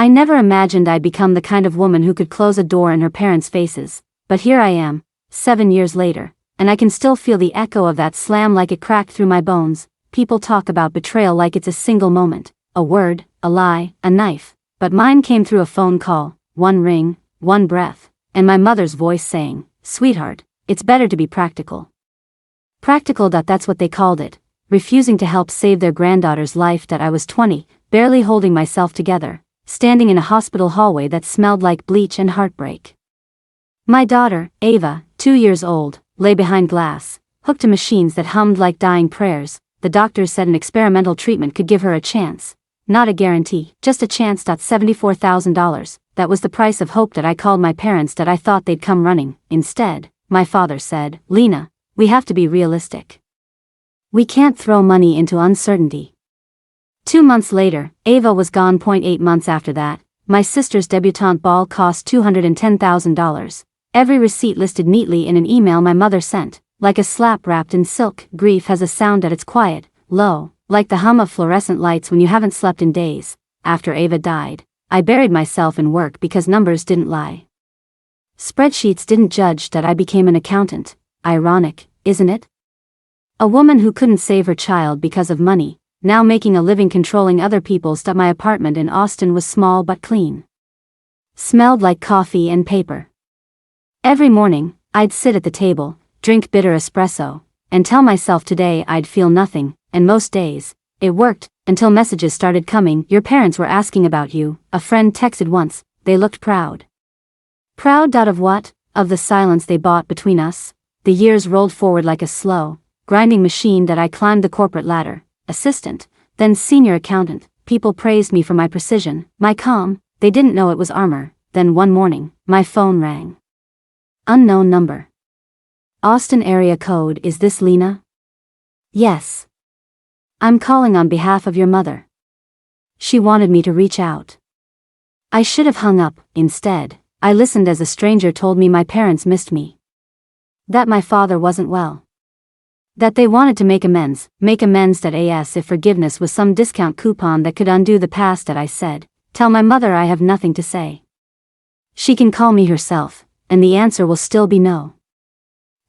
I never imagined I'd become the kind of woman who could close a door in her parents' faces, but here I am, 7 years later, and I can still feel the echo of that slam like it cracked through my bones. People talk about betrayal like it's a single moment, a word, a lie, a knife, but mine came through a phone call, one ring, one breath, and my mother's voice saying, "Sweetheart, it's better to be practical." Practical. That's what they called it, refusing to help save their granddaughter's life. I was 20, barely holding myself together, standing in a hospital hallway that smelled like bleach and heartbreak. My daughter, Ava, 2 years old, lay behind glass, hooked to machines that hummed like dying prayers. The doctors said an experimental treatment could give her a chance. Not a guarantee, just a chance. $74,000, that was the price of hope. I called my parents. I thought they'd come running. Instead, my father said, "Lena, we have to be realistic. We can't throw money into uncertainty." 2 months later, Ava was gone. 8 months after that, my sister's debutante ball cost $210,000. Every receipt listed neatly in an email my mother sent, like a slap wrapped in silk. Grief has a sound. It's quiet, low, like the hum of fluorescent lights when you haven't slept in days. After Ava died, I buried myself in work because numbers didn't lie. Spreadsheets didn't judge. I became an accountant. Ironic, isn't it? A woman who couldn't save her child because of money, now making a living controlling other people's. My apartment in Austin was small but clean. Smelled like coffee and paper. Every morning, I'd sit at the table, drink bitter espresso, and tell myself today I'd feel nothing, and most days, it worked, until messages started coming. "Your parents were asking about you," a friend texted once. They looked proud. Proud. Of what? Of the silence they bought between us. The years rolled forward like a slow, grinding machine. I climbed the corporate ladder, assistant, then senior accountant. People praised me for my precision, my calm. They didn't know it was armor. Then one morning, my phone rang. Unknown number. Austin area code. "Is this Lena?" "Yes. I'm calling on behalf of your mother. She wanted me to reach out." I should have hung up. Instead, I listened as a stranger told me my parents missed me. That my father wasn't well. That they wanted to make amends. As if forgiveness was some discount coupon that could undo the past. I said, "Tell my mother I have nothing to say. She can call me herself, and the answer will still be no."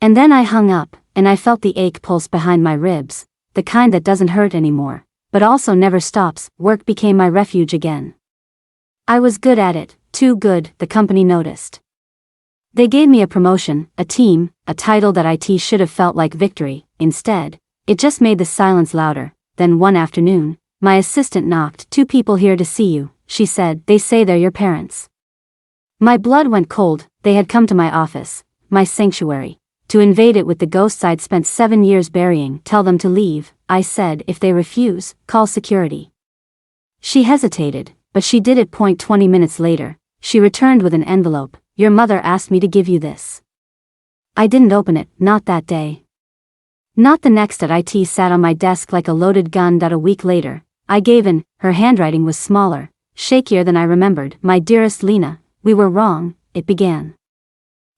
And then I hung up, and I felt the ache pulse behind my ribs, the kind that doesn't hurt anymore, but also never stops. Work became my refuge again. I was good at it, too good. The company noticed. They gave me a promotion, a team, a title. It should have felt like victory. Instead, it just made the silence louder. Then one afternoon, my assistant knocked. "2 people here to see you," she said. "They say they're your parents." My blood went cold. They had come to my office, my sanctuary, to invade it with the ghosts I'd spent 7 years burying. "Tell them to leave," I said. "If they refuse, call security." She hesitated, but she did it. 20 minutes later, she returned with an envelope. "Your mother asked me to give you this." I didn't open it, not that day. Not the next. It sat on my desk like a loaded gun. A week later, I gave in. Her handwriting was smaller, shakier than I remembered. "My dearest Lena, we were wrong," it began.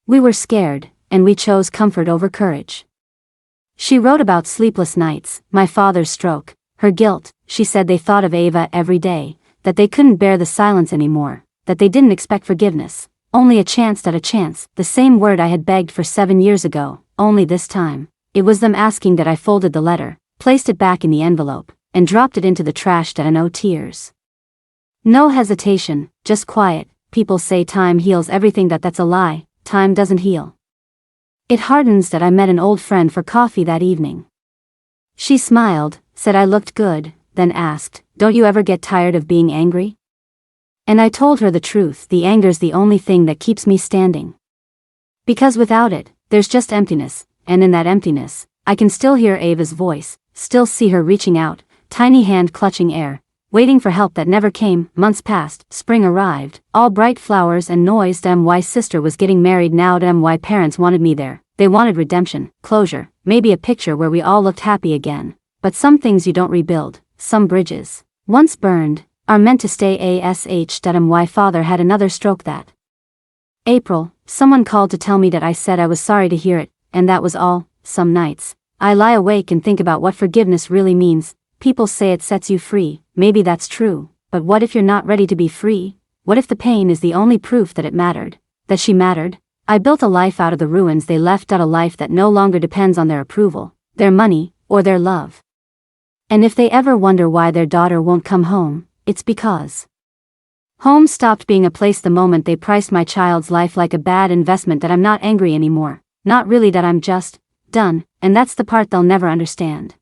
"We were scared, and we chose comfort over courage." She wrote about sleepless nights, my father's stroke, her guilt. She said they thought of Ava every day, that they couldn't bear the silence anymore, that they didn't expect forgiveness, only a chance. A chance, the same word I had begged for 7 years ago, only this time, it was them asking. I folded the letter, placed it back in the envelope, and dropped it into the trash. No tears. No hesitation, just quiet. People say time heals everything. That's a lie. Time doesn't heal. It hardens. I met an old friend for coffee that evening. She smiled, said I looked good, then asked, "Don't you ever get tired of being angry?" And I told her the truth. The anger's the only thing that keeps me standing. Because without it, there's just emptiness, and in that emptiness, I can still hear Ava's voice, still see her reaching out, tiny hand clutching air, waiting for help that never came. Months passed, spring arrived, all bright flowers and noise. My sister was getting married now. My parents wanted me there. They wanted redemption, closure, maybe a picture where we all looked happy again. But some things you don't rebuild, some bridges, once burned, are meant to stay. My father had another stroke that April. Someone called to tell me that. I said I was sorry to hear it, and that was all. Some nights, I lie awake and think about what forgiveness really means. People say it sets you free, maybe that's true, but what if you're not ready to be free? What if the pain is the only proof that it mattered? That she mattered? I built a life out of the ruins they left, out a life that no longer depends on their approval, their money, or their love. And if they ever wonder why their daughter won't come home, it's because home stopped being a place the moment they priced my child's life like a bad investment. That I'm not angry anymore, not really, that I'm just done, and that's the part they'll never understand.